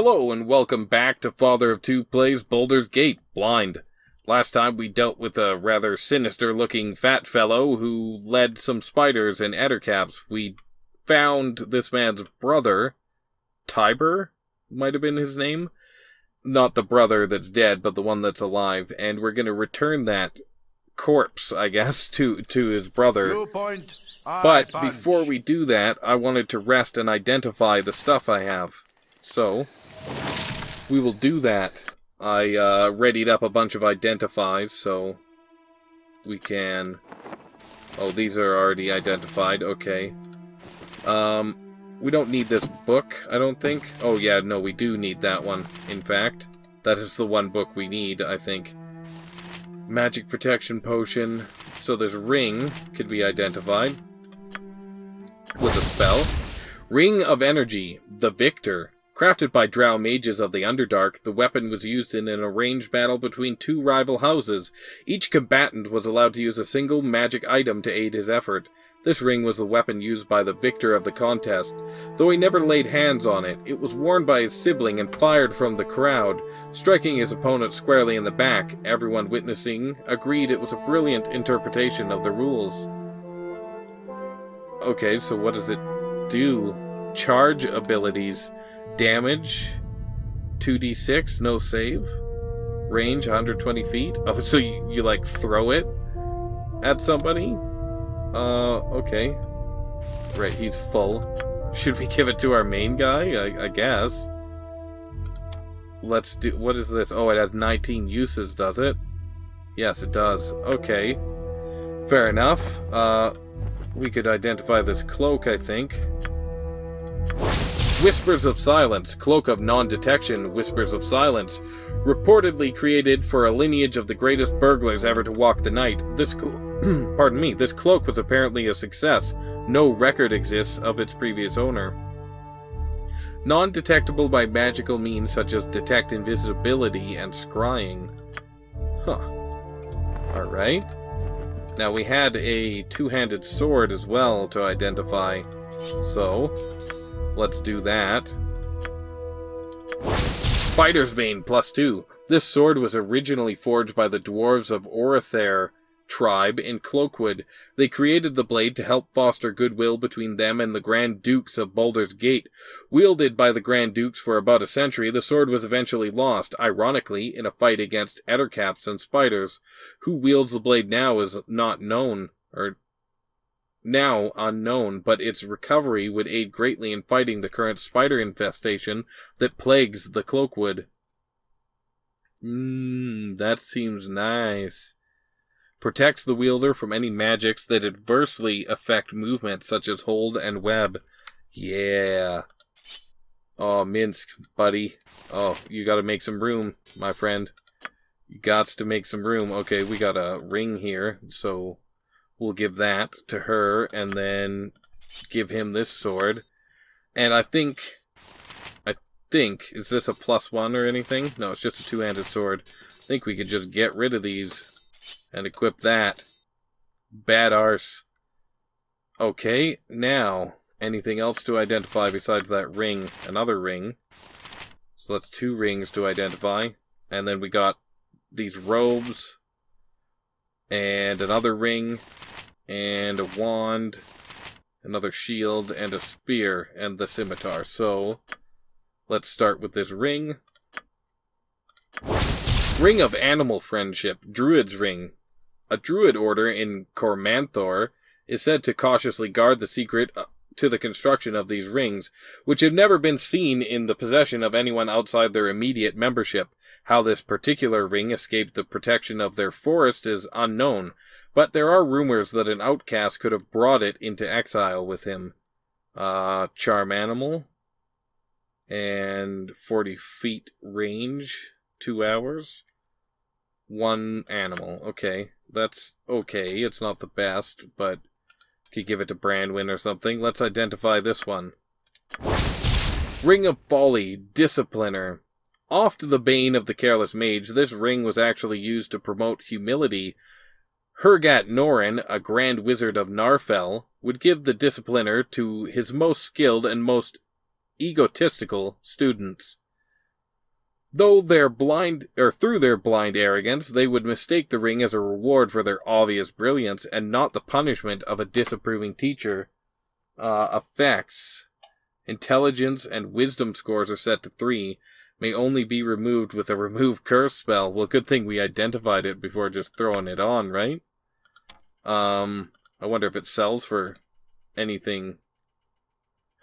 Hello and welcome back to Father of Two Plays Baldur's Gate Blind. Last time we dealt with a rather sinister looking fat fellow who led some spiders and ettercaps. We found this man's brother, Tiber, might have been his name. Not the brother that's dead, but the one that's alive. And we're going to return that corpse, I guess, to his brother. But before we do that, I wanted to rest and identify the stuff I have. So, we will do that. I readied up a bunch of identifies, so we can... Oh, these are already identified, okay. We don't need this book, I don't think. Oh yeah, no, we do need that one, in fact. That is the one book we need, I think. Magic Protection Potion. So this ring could be identified with a spell. Ring of Energy, the Victor. Crafted by drow mages of the Underdark, the weapon was used in an arranged battle between two rival houses. Each combatant was allowed to use a single magic item to aid his effort. This ring was the weapon used by the victor of the contest. Though he never laid hands on it, it was worn by his sibling and fired from the crowd, striking his opponent squarely in the back. Everyone witnessing agreed it was a brilliant interpretation of the rules. Okay, so what does it do? Charge abilities. Damage, 2d6, no save. Range, 120 feet. Oh, so you like, throw it at somebody? Okay. Right, he's full. Should we give it to our main guy? I guess. Let's do... What is this? Oh, it has 19 uses, does it? Yes, it does. Okay. Fair enough. We could identify this cloak, I think. Whispers of Silence, Cloak of Non-Detection, Whispers of Silence, reportedly created for a lineage of the greatest burglars ever to walk the night. This pardon me, this cloak was apparently a success. No record exists of its previous owner. Non-detectable by magical means such as detect invisibility and scrying. Huh. Alright. Now we had a two-handed sword as well to identify, so... let's do that. Spider's Bane, +2. This sword was originally forged by the dwarves of Orathair tribe in Cloakwood. They created the blade to help foster goodwill between them and the Grand Dukes of Baldur's Gate. Wielded by the Grand Dukes for about a century, the sword was eventually lost, ironically, in a fight against ettercaps and spiders. Who wields the blade now is not known, or now unknown, but its recovery would aid greatly in fighting the current spider infestation that plagues the Cloakwood. That seems nice. Protects the wielder from any magics that adversely affect movement, such as hold and web. Yeah. Oh, Minsk, buddy. Oh, you gotta make some room, my friend. You gots to make some room. Okay, we got a ring here, so... we'll give that to her, and then give him this sword. And I think, is this a +1 or anything? No, it's just a two-handed sword. I think we could just get rid of these and equip that. Bad arse. Okay, now, anything else to identify besides that ring? Another ring. So that's 2 rings to identify. And then we got these robes, and another ring, and a wand, another shield, and a spear, and the scimitar. So, let's start with this ring. Ring of Animal Friendship, Druid's Ring. A druid order in Cormanthor is said to cautiously guard the secret to the construction of these rings, which have never been seen in the possession of anyone outside their immediate membership. How this particular ring escaped the protection of their forest is unknown, but there are rumors that an outcast could have brought it into exile with him. Charm Animal. And 40 feet range. 2 hours. 1 animal. Okay. That's okay. It's not the best, but could give it to Brandwin or something. Let's identify this one. Ring of Folly, Discipliner. Oft the bane of the careless mage, this ring was actually used to promote humility. Hergat Norin, a grand wizard of Narfell, would give the discipliner to his most skilled and most egotistical students. Though they're blind, or through their blind arrogance, they would mistake the ring as a reward for their obvious brilliance, and not the punishment of a disapproving teacher. Effects. Intelligence and wisdom scores are set to 3. May only be removed with a remove curse spell. Well, good thing we identified it before just throwing it on, right? I wonder if it sells for anything.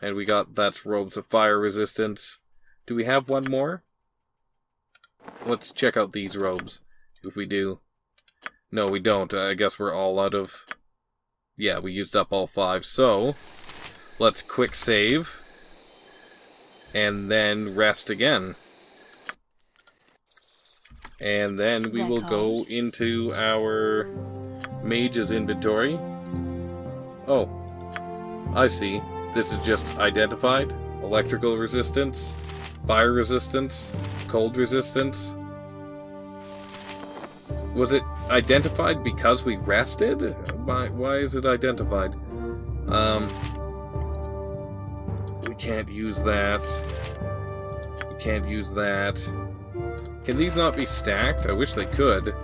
And we got, that's robes of fire resistance. Do we have one more? Let's check out these robes, if we do. No, we don't. I guess we're all out of... Yeah, we used up all 5. So, let's quick save. And then rest again. And then we will go into our mage's inventory. Oh, I see. This is just identified. Electrical resistance, fire resistance, cold resistance. Was it identified because we rested? Why is it identified? We can't use that. We can't use that. Can these not be stacked? I wish they could.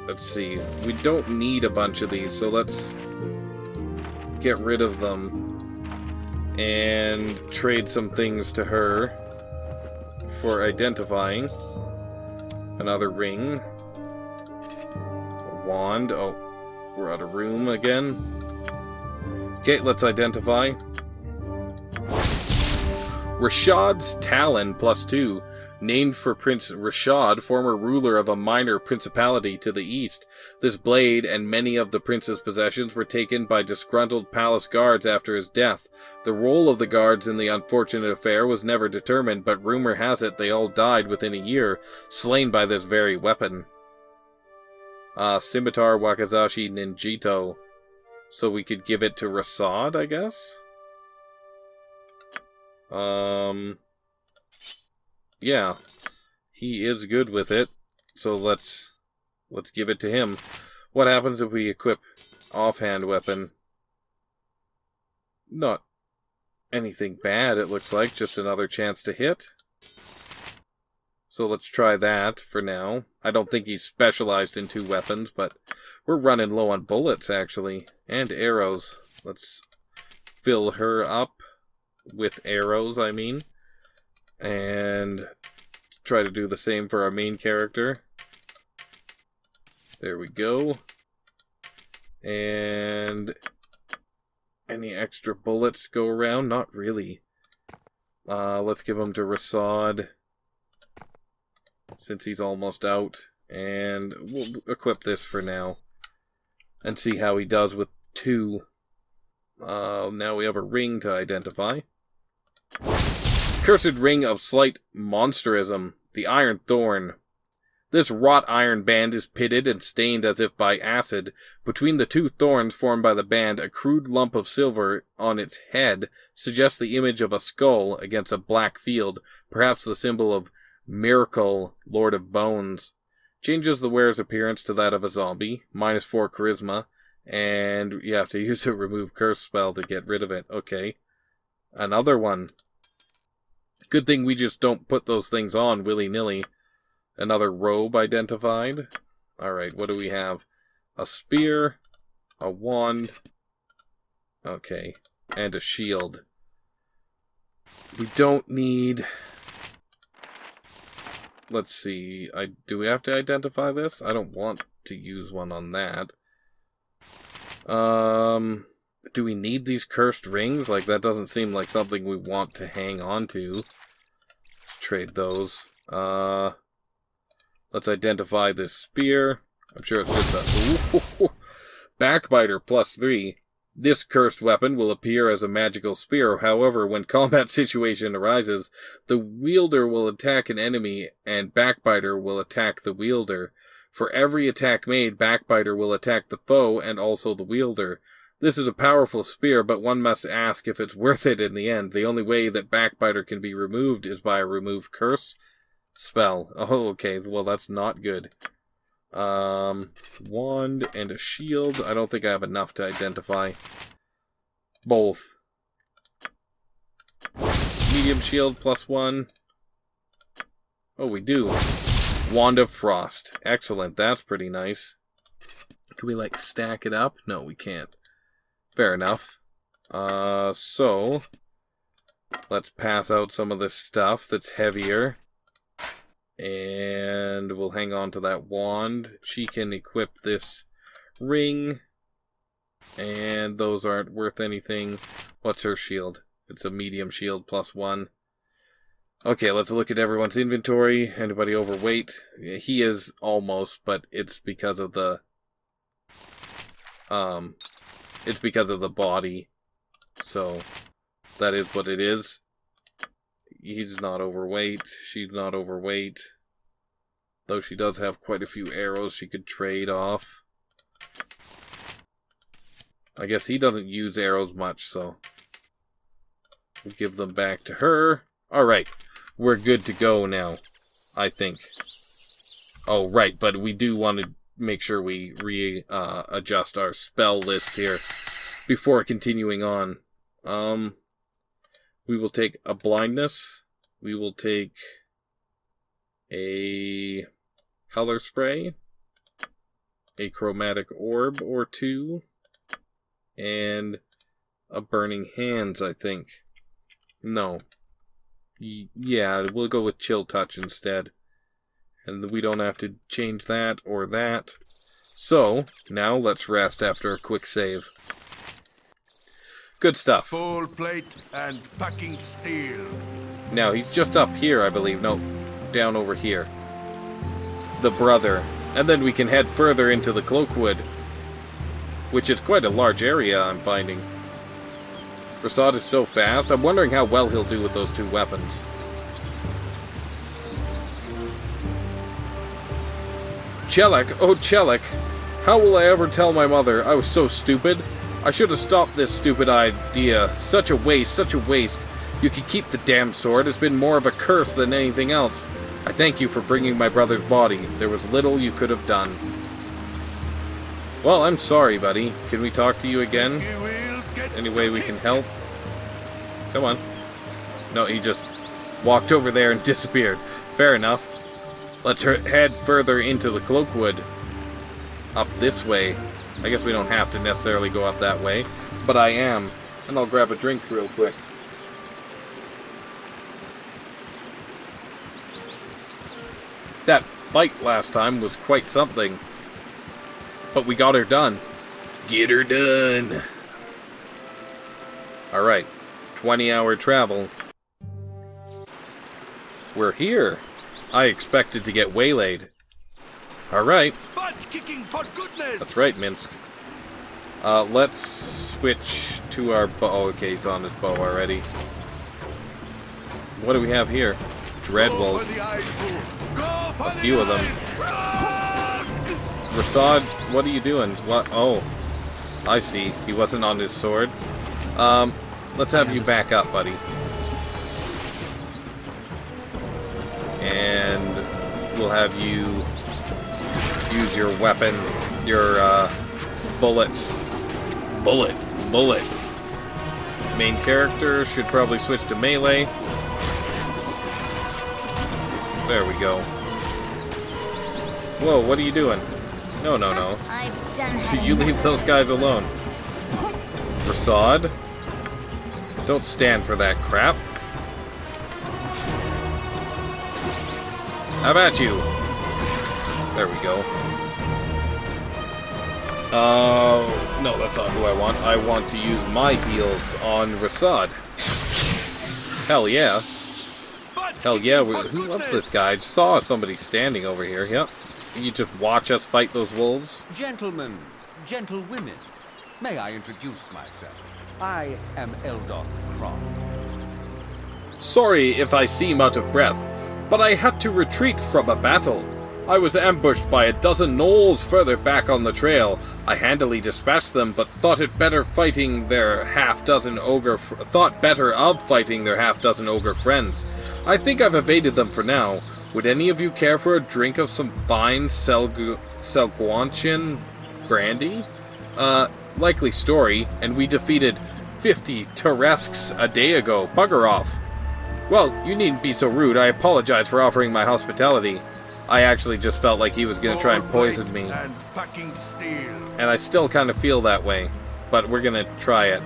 Let's see. We don't need a bunch of these, so let's get rid of them and trade some things to her for identifying. Another ring. A wand. Oh, we're out of room again. Okay, let's identify. Rashad's Talon +2. Named for Prince Rashad, former ruler of a minor principality to the east. This blade and many of the prince's possessions were taken by disgruntled palace guards after his death. The role of the guards in the unfortunate affair was never determined, but rumor has it they all died within a year, slain by this very weapon. Scimitar Wakizashi Ninjito. So we could give it to Rashad, I guess? Yeah, he is good with it, so let's give it to him. What happens if we equip offhand weapon? Not anything bad, it looks like, just another chance to hit. So let's try that for now. I don't think he's specialized in 2 weapons, but we're running low on bullets, actually, and arrows. Let's fill her up with arrows, I mean. And try to do the same for our main character. There we go. And any extra bullets go around? Not really. Let's give them to Rashad, since he's almost out. And we'll equip this for now. And see how he does with 2. Now we have a ring to identify. Cursed ring of slight monsterism, the Iron Thorn. This wrought iron band is pitted and stained as if by acid. Between the 2 thorns formed by the band, a crude lump of silver on its head suggests the image of a skull against a black field, perhaps the symbol of Miracle, Lord of Bones. Changes the wearer's appearance to that of a zombie, -4 charisma, and you have to use a remove curse spell to get rid of it. Okay. Another one. Good thing we just don't put those things on willy-nilly. Another robe identified. Alright, what do we have? A spear, a wand, okay, and a shield. We don't need... Let's see, do we have to identify this? I don't want to use one on that. Do we need these cursed rings? Like, that doesn't seem like something we want to hang on to. Let's trade those. Let's identify this spear. I'm sure it's just a... Backbiter +3. This cursed weapon will appear as a magical spear. However, when combat situation arises, the wielder will attack an enemy, and Backbiter will attack the wielder. For every attack made, Backbiter will attack the foe and also the wielder. This is a powerful spear, but one must ask if it's worth it in the end. The only way that Backbiter can be removed is by a remove curse spell. Oh, okay, well that's not good. Wand and a shield. I don't think I have enough to identify both. medium shield +1. Oh, we do. Wand of Frost. Excellent. That's pretty nice. Can we, like, stack it up? No, we can't. Fair enough. So... let's pass out some of this stuff that's heavier. And we'll hang on to that wand. She can equip this ring. And those aren't worth anything. What's her shield? It's a medium shield +1. Okay, let's look at everyone's inventory. Anybody overweight? He is almost, but it's because of the... it's because of the body. So, that is what it is. He's not overweight. She's not overweight. Though she does have quite a few arrows she could trade off. I guess he doesn't use arrows much, so... we'll give them back to her. Alright. We're good to go now, I think. Oh, right, but we do want to make sure we adjust our spell list here before continuing on. We will take a blindness. We will take a color spray, a chromatic orb or 2, and a burning hands, I think. No. Yeah, we'll go with chill touch instead. And we don't have to change that or that. So, now let's rest after a quick save. Good stuff. Full plate and packing steel. Now, he's just up here, I believe. No, down over here. The brother. And then we can head further into the Cloakwood. Which is quite a large area, I'm finding. Prasad is so fast. I'm wondering how well he'll do with those 2 weapons. Chelek! Oh, Chelek! How will I ever tell my mother? I was so stupid. I should have stopped this stupid idea. Such a waste, such a waste. You can keep the damn sword. It's been more of a curse than anything else. I thank you for bringing my brother's body. There was little you could have done. Well, I'm sorry, buddy. Can we talk to you again? Any way we can help? Come on. No, he just walked over there and disappeared. Fair enough. Let's head further into the Cloakwood. Up this way. I guess we don't have to necessarily go up that way. But I am. And I'll grab a drink real quick. That fight last time was quite something. But we got her done. Get her done. Alright. 20-hour travel. We're here. I expected to get waylaid. Alright. That's right, Minsk. Let's switch to our bow. Oh, okay, he's on his bow already. What do we have here? Dreadwolf. A few of them. Rasad, what are you doing? What? Oh, I see. He wasn't on his sword. Let's have you back up, buddy. And we'll have you use your weapon, your bullets. Bullet. Main character should probably switch to melee. There we go. Whoa, what are you doing? No. You leave those guys alone. Prasad, don't stand for that crap. How about you? There we go. No, that's not who I want. I want to use my heals on Rasad. Hell yeah. Hell yeah, who loves this guy? I just saw somebody standing over here. Yep. You just watch us fight those wolves? Gentlemen, gentlewomen, may I introduce myself? I am Eldoth Kron. Sorry if I seem out of breath, but I had to retreat from a battle. I was ambushed by a dozen gnolls further back on the trail. I handily dispatched them, but thought better of fighting their half-dozen ogre friends. I think I've evaded them for now. Would any of you care for a drink of some fine Selguantian brandy? Likely story, and we defeated 50 Teresks a day ago. Bugger off. Well, you needn't be so rude. I apologize for offering my hospitality. I actually just felt like he was going to try and poison me. And fucking steel. And I still kind of feel that way. But we're going to try it.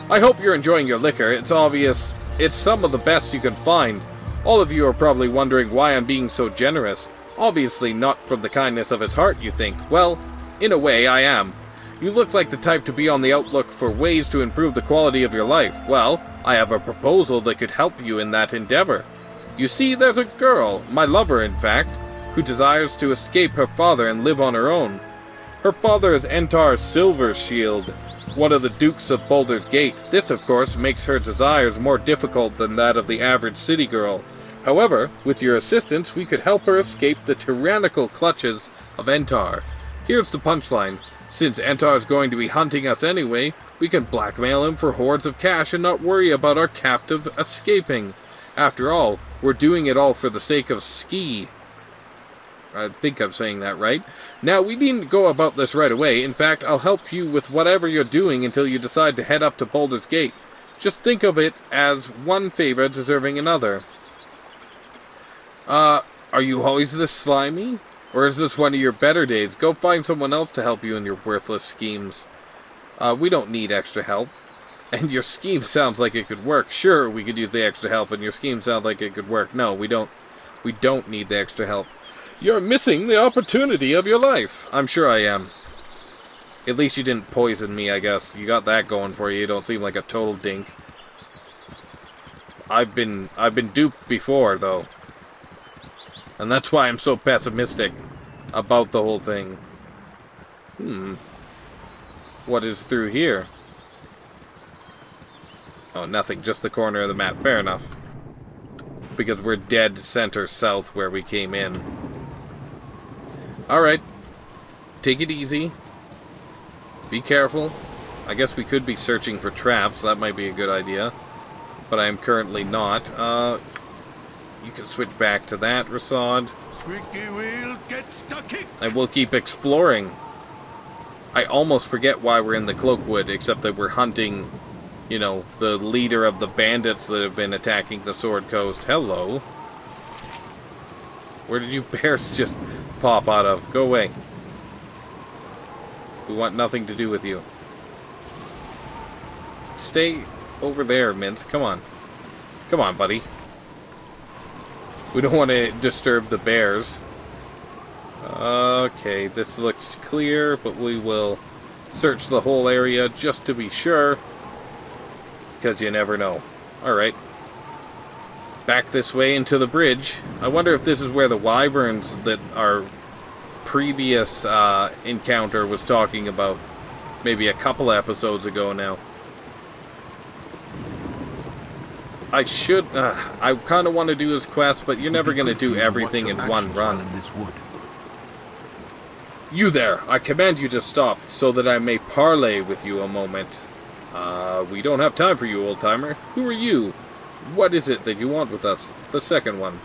I hope you're enjoying your liquor. It's obvious it's some of the best you can find. All of you are probably wondering why I'm being so generous. Obviously not from the kindness of his heart, you think. Well, in a way, I am. You look like the type to be on the outlook for ways to improve the quality of your life. Well, I have a proposal that could help you in that endeavor. You see, there's a girl, my lover in fact, who desires to escape her father and live on her own. Her father is Entar Silvershield, one of the Dukes of Baldur's Gate. This, of course, makes her desires more difficult than that of the average city girl. However, with your assistance, we could help her escape the tyrannical clutches of Entar. Here's the punchline. Since Entar is going to be hunting us anyway, we can blackmail him for hordes of cash and not worry about our captive escaping. After all, we're doing it all for the sake of Ski. I think I'm saying that right. Now, we needn't go about this right away. In fact, I'll help you with whatever you're doing until you decide to head up to Baldur's Gate. Just think of it as one favor deserving another. Are you always this slimy? Or is this one of your better days? Go find someone else to help you in your worthless schemes. We don't need extra help. And your scheme sounds like it could work. Sure, we could use the extra help, and your scheme sounds like it could work. No, we don't. We don't need the extra help. You're missing the opportunity of your life. I'm sure I am. At least you didn't poison me, I guess. You got that going for you. You don't seem like a total dink. I've been duped before, though. And that's why I'm so pessimistic about the whole thing. What is through here? Oh, nothing. Just the corner of the map. Fair enough. Because we're dead center south where we came in. Alright. Take it easy. Be careful. I guess we could be searching for traps. That might be a good idea. But I am currently not. You can switch back to that, Rasad. Squeaky wheel gets the kick. And we'll keep exploring. I almost forget why we're in the Cloakwood, except that we're hunting, you know, the leader of the bandits that have been attacking the Sword Coast. Hello. Where did you bears just pop out of? Go away. We want nothing to do with you. Stay over there, Mince. Come on. Come on, buddy. We don't want to disturb the bears. Okay, this looks clear, but we will search the whole area just to be sure. Because you never know. Alright. Back this way into the bridge. I wonder if this is where the wyverns that our previous encounter was talking about. Maybe a couple episodes ago now. I should... I kind of want to do his quest, but you're never going to do everything in one run. You there! I command you to stop, so that I may parley with you a moment. We don't have time for you, old-timer. Who are you? What is it that you want with us? The second one.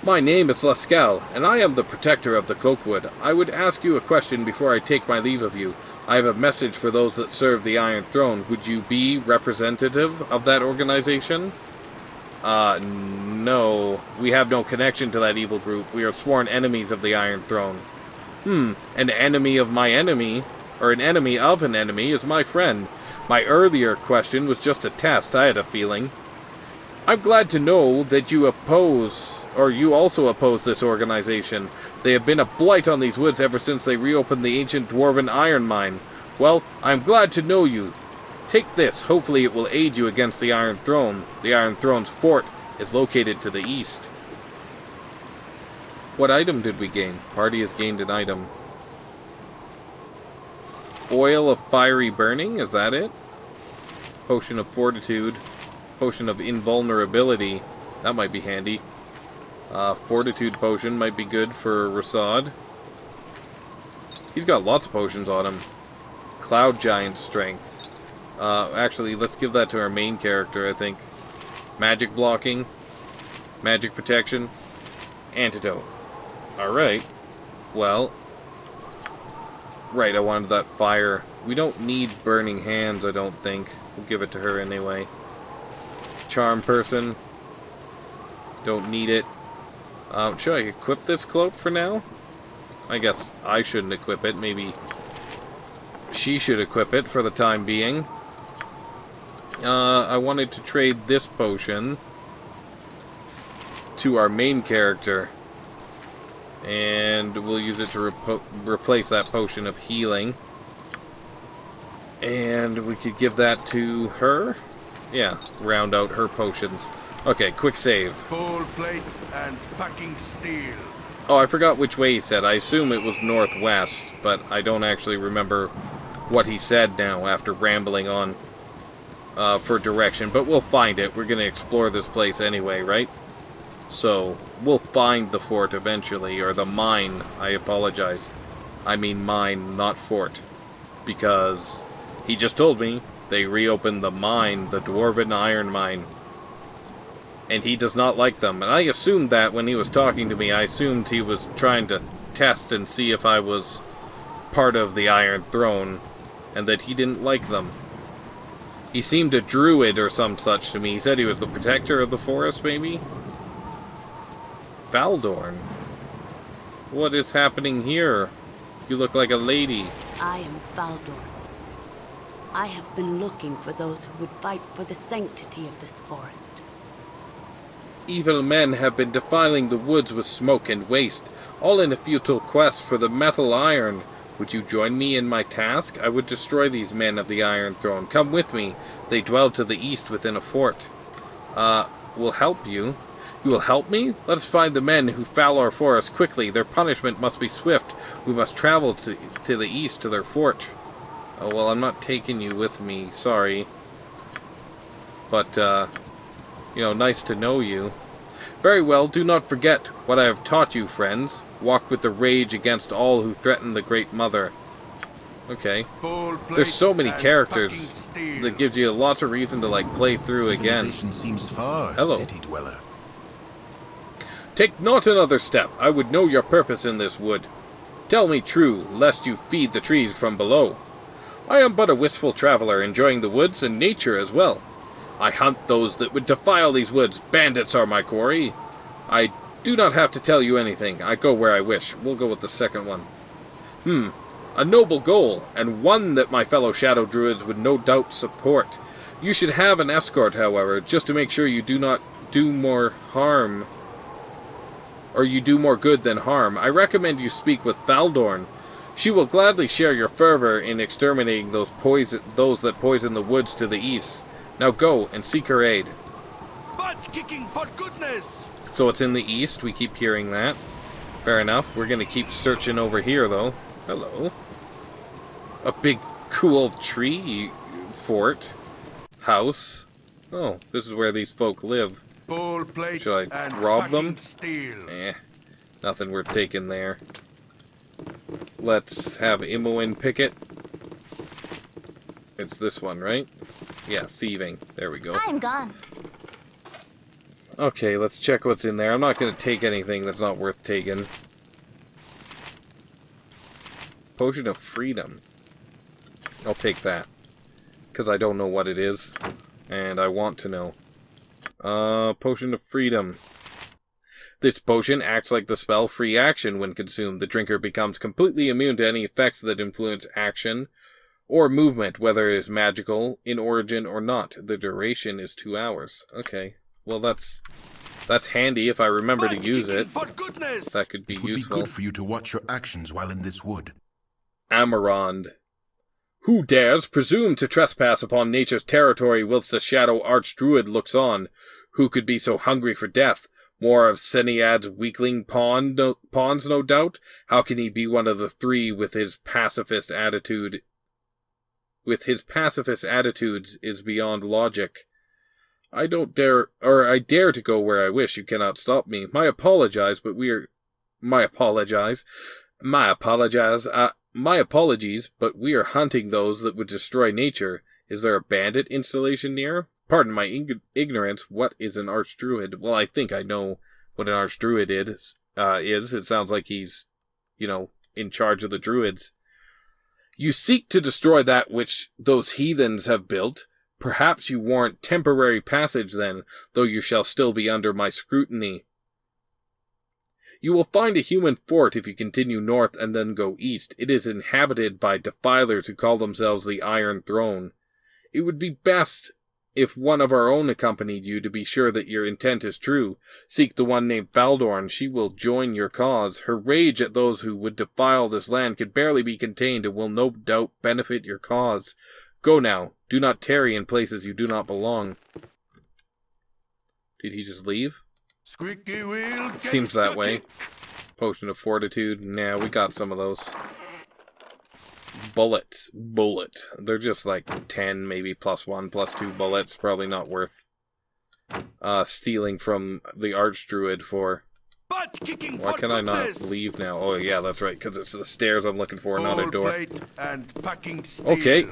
My name is Lascal, and I am the protector of the Cloakwood. I would ask you a question before I take my leave of you. I have a message for those that serve the Iron Throne. Would you be representative of that organization? No. We have no connection to that evil group. We are sworn enemies of the Iron Throne. An enemy of my enemy, or an enemy of an enemy, is my friend. My earlier question was just a test, I had a feeling. I'm glad to know that you oppose, or you also oppose this organization. They have been a blight on these woods ever since they reopened the ancient dwarven iron mine. Well, I'm glad to know you. Take this. Hopefully it will aid you against the Iron Throne. The Iron Throne's fort is located to the east. What item did we gain? Party has gained an item. Oil of Fiery Burning? Is that it? Potion of Fortitude. Potion of Invulnerability. That might be handy. Fortitude Potion might be good for Rasad. He's got lots of potions on him. Cloud Giant Strength. Actually, let's give that to our main character, I think. Magic Blocking. Magic Protection. Antidote. Alright. Well. Right, I wanted that fire. We don't need Burning Hands, I don't think. We'll give it to her anyway. Charm Person. Don't need it. Should I equip this cloak for now? I guess I shouldn't equip it. Maybe she should equip it for the time being. I wanted to trade this potion to our main character. And we'll use it to replace that potion of healing. And we could give that to her. Yeah, round out her potions. Okay, quick save. Full plate and packing steel. Oh, I forgot which way he said. I assume it was northwest, but I don't actually remember what he said now after rambling on for direction. But we'll find it. We're going to explore this place anyway, right? So, we'll find the fort eventually, or the mine. I apologize. I mean mine, not fort. Because he just told me they reopened the mine, the Dwarven Iron Mine. And he does not like them. And I assumed that when he was talking to me, I assumed he was trying to test and see if I was part of the Iron Throne, and that he didn't like them. He seemed a druid or some such to me. He said he was the protector of the forest, maybe? Baldur. What is happening here? You look like a lady. I am Baldur. I have been looking for those who would fight for the sanctity of this forest. Evil men have been defiling the woods with smoke and waste, all in a futile quest for the metal iron. Would you join me in my task? I would destroy these men of the Iron Throne. Come with me. They dwell to the east within a fort. Will help you. You will help me? Let us find the men who foul our forest quickly. Their punishment must be swift. We must travel to the east to their fort. Oh, well, I'm not taking you with me. Sorry. But, you know, nice to know you. Very well, do not forget what I have taught you, friends. Walk with the rage against all who threaten the Great Mother. Okay. There's so many characters that gives you lots of reason to, like, play through again. Seems far, hello. City dweller. Take not another step. I would know your purpose in this wood. Tell me true, lest you feed the trees from below. I am but a wistful traveler, enjoying the woods and nature as well. I hunt those that would defile these woods. Bandits are my quarry. I do not have to tell you anything. I go where I wish. We'll go with the second one. A noble goal, and one that my fellow Shadow Druids would no doubt support. You should have an escort, however, just to make sure you do not do more harm, or you do more good than harm. I recommend you speak with Baldur. She will gladly share your fervor in exterminating those that poison the woods to the east. Now go and seek her aid. Butt kicking for goodness! So it's in the east, we keep hearing that. Fair enough, we're gonna keep searching over here though. Hello. A big cool tree fort. House. Oh, this is where these folk live. Full plate. Should I and rob them? steel. Nothing worth taking there. Let's have Imoen pick it. It's this one, right? Yeah, thieving. There we go. I'm gone. Okay, let's check what's in there. I'm not going to take anything that's not worth taking. Potion of Freedom. I'll take that. Because I don't know what it is. And I want to know. Potion of Freedom. This potion acts like the spell Free Action when consumed. The drinker becomes completely immune to any effects that influence action or movement, whether it is magical, in origin, or not. The duration is 2 hours. Okay. Well, that's handy if I remember to use it. That could be useful. It would be good for you to watch your actions while in this wood. Amarond. Who dares presume to trespass upon nature's territory whilst the Shadow Archdruid looks on? Who could be so hungry for death? More of Seniad's weakling pawns, no doubt? How can he be one of the three with his pacifist attitude? With his pacifist attitudes is beyond logic. I dare to go where I wish. You cannot stop me. My apologies, but we are hunting those that would destroy nature. Is there a bandit installation near? Pardon my ignorance. What is an archdruid? Well, I think I know what an archdruid is. It sounds like he's, in charge of the druids. You seek to destroy that which those heathens have built. Perhaps you warrant temporary passage then, though you shall still be under my scrutiny. You will find a human fort if you continue north and then go east. It is inhabited by defilers who call themselves the Iron Throne. It would be best if one of our own accompanied you to be sure that your intent is true. Seek the one named Baldur, and she will join your cause. Her rage at those who would defile this land could barely be contained and will no doubt benefit your cause. Go now. Do not tarry in places you do not belong. Did he just leave? Squeaky wheel. Seems that way. Potion of Fortitude. Nah, we got some of those. Bullets. Bullet. They're just like 10, maybe +1, +2 bullets. Probably not worth stealing from the Archdruid for. Why can I not leave now? Oh yeah, that's right, because it's the stairs I'm looking for, not a door. Okay.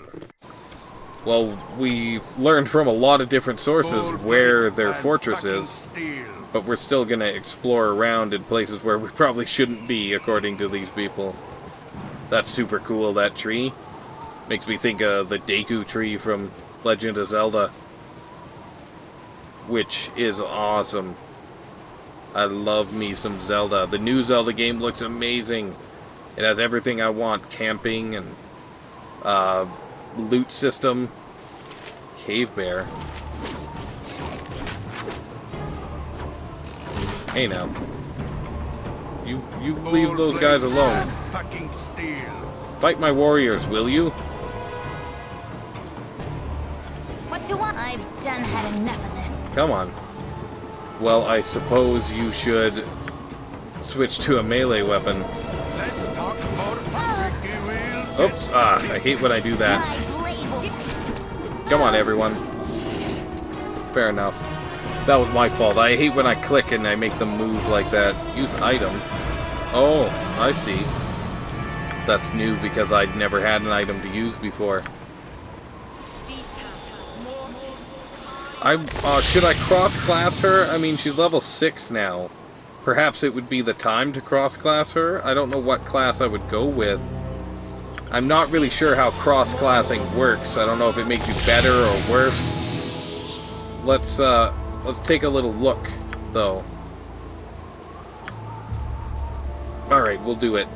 Well, we've learned from a lot of different sources where their fortress is, but we're still going to explore around in places where we probably shouldn't be, according to these people. That's super cool, that tree. Makes me think of the Deku tree from Legend of Zelda, which is awesome. I love me some Zelda. The new Zelda game looks amazing. It has everything I want. Camping and loot system. Cave bear. Hey now. You leave those guys alone. Fight my warriors, will you? What you want? I've done had enough of this. Come on. Well, I suppose you should switch to a melee weapon. Oops, I hate when I do that. Come on, everyone. Fair enough. That was my fault. I hate when I click and I make them move like that. Use item. Oh, I see. That's new because I'd never had an item to use before. Should I cross-class her? I mean, she's level 6 now. Perhaps it would be the time to cross-class her? I don't know what class I would go with. I'm not really sure how cross-classing works. I don't know if it makes you better or worse. Let's take a little look, though. Alright, we'll do it.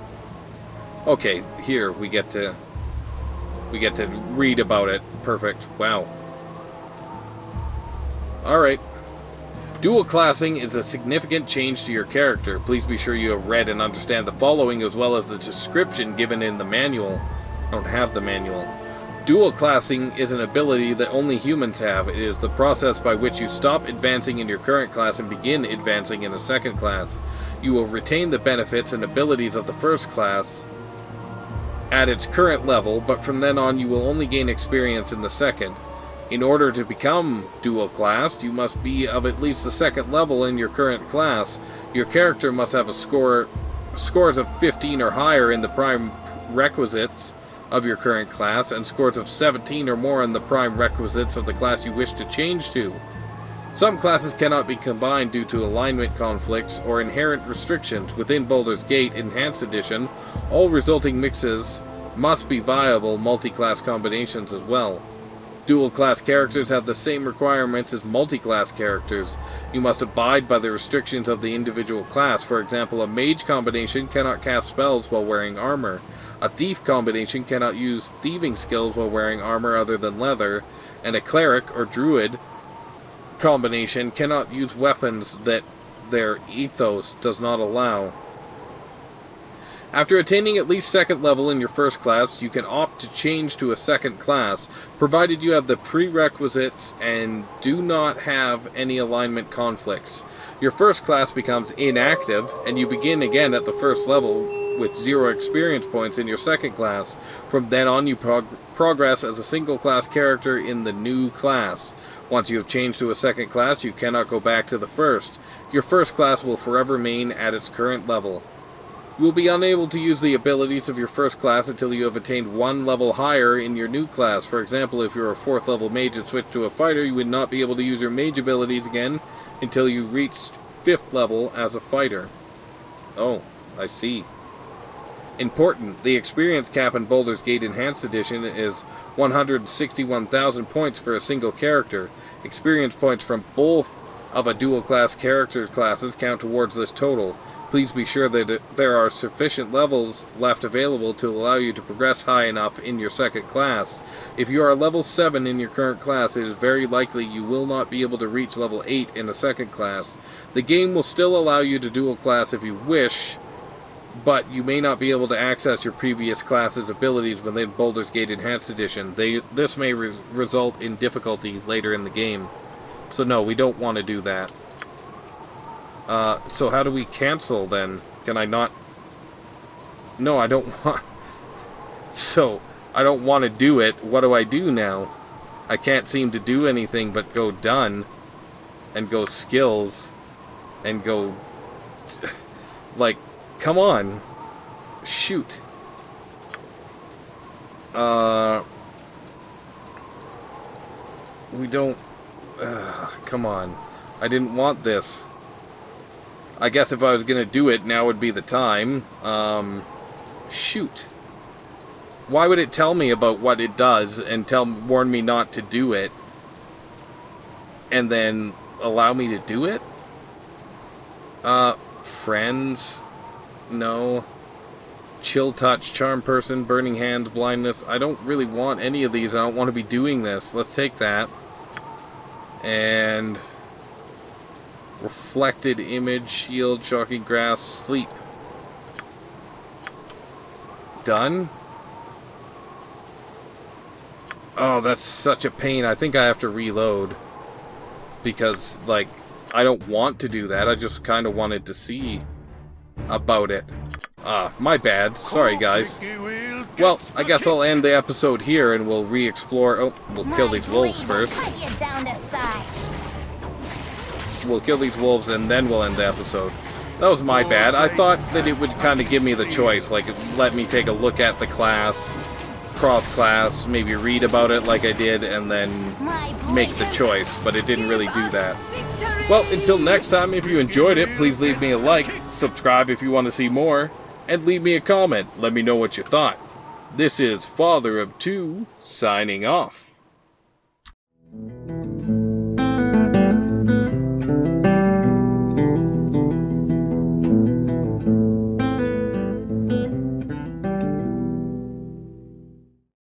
Okay, here we get to read about it. Perfect. Wow. Alright. Dual classing is a significant change to your character. Please be sure you have read and understand the following as well as the description given in the manual. I don't have the manual. Dual classing is an ability that only humans have. It is the process by which you stop advancing in your current class and begin advancing in a second class. You will retain the benefits and abilities of the first class at its current level, but from then on you will only gain experience in the second. In order to become dual-classed, you must be of at least the second level in your current class. Your character must have scores of 15 or higher in the prime requisites of your current class, and scores of 17 or more in the prime requisites of the class you wish to change to. Some classes cannot be combined due to alignment conflicts or inherent restrictions. Within Baldur's Gate Enhanced Edition, all resulting mixes must be viable multi-class combinations as well. Dual-class characters have the same requirements as multi-class characters. You must abide by the restrictions of the individual class. For example, a mage combination cannot cast spells while wearing armor. A thief combination cannot use thieving skills while wearing armor other than leather. And a cleric or druid combination cannot use weapons that their ethos does not allow. After attaining at least second level in your first class, you can opt to change to a second class, provided you have the prerequisites and do not have any alignment conflicts. Your first class becomes inactive, and you begin again at the first level with 0 experience points in your second class. From then on, you progress as a single class character in the new class. Once you have changed to a second class, you cannot go back to the first. Your first class will forever remain at its current level. You will be unable to use the abilities of your first class until you have attained 1 level higher in your new class. For example, if you're a 4th level mage and switch to a fighter, you would not be able to use your mage abilities again until you reach 5th level as a fighter. Oh, I see. Important, the experience cap in Baldur's Gate Enhanced Edition is 161,000 points for a single character. Experience points from both of a dual-class character classes count towards this total. Please be sure that there are sufficient levels left available to allow you to progress high enough in your second class. If you are level 7 in your current class, it is very likely you will not be able to reach level 8 in a second class. The game will still allow you to dual class if you wish, but you may not be able to access your previous class's abilities within Baldur's Gate Enhanced Edition. This may result in difficulty later in the game. So no, we don't want to do that. So how do we cancel then? Can I not? No, I don't want... So, I don't want to do it. What do I do now? I can't seem to do anything but go done, and go skills, and go... Like, come on. Shoot. We don't... come on. I didn't want this. I guess if I was going to do it, now would be the time. Shoot. Why would it tell me about what it does and warn me not to do it? And then allow me to do it? Friends? No. Chill touch, charm person, burning hands, blindness. I don't really want any of these. I don't want to be doing this. Let's take that. And... reflected image, shield, shocking grass, sleep. Done? Oh, that's such a pain. I think I have to reload. Because, like, I don't want to do that. I just kind of wanted to see about it. My bad. Sorry, guys. Well, I guess I'll end the episode here and we'll re-explore... Oh, we'll kill these wolves first. We'll kill these wolves and then we'll end the episode. That was my bad. I thought that it would kind of give me the choice, like let me take a look at the class, cross-class, maybe read about it like I did, and then make the choice, but it didn't really do that. Well, until next time, if you enjoyed it, please leave me a like, subscribe if you want to see more, and leave me a comment. Let me know what you thought. This is Father of Two, signing off.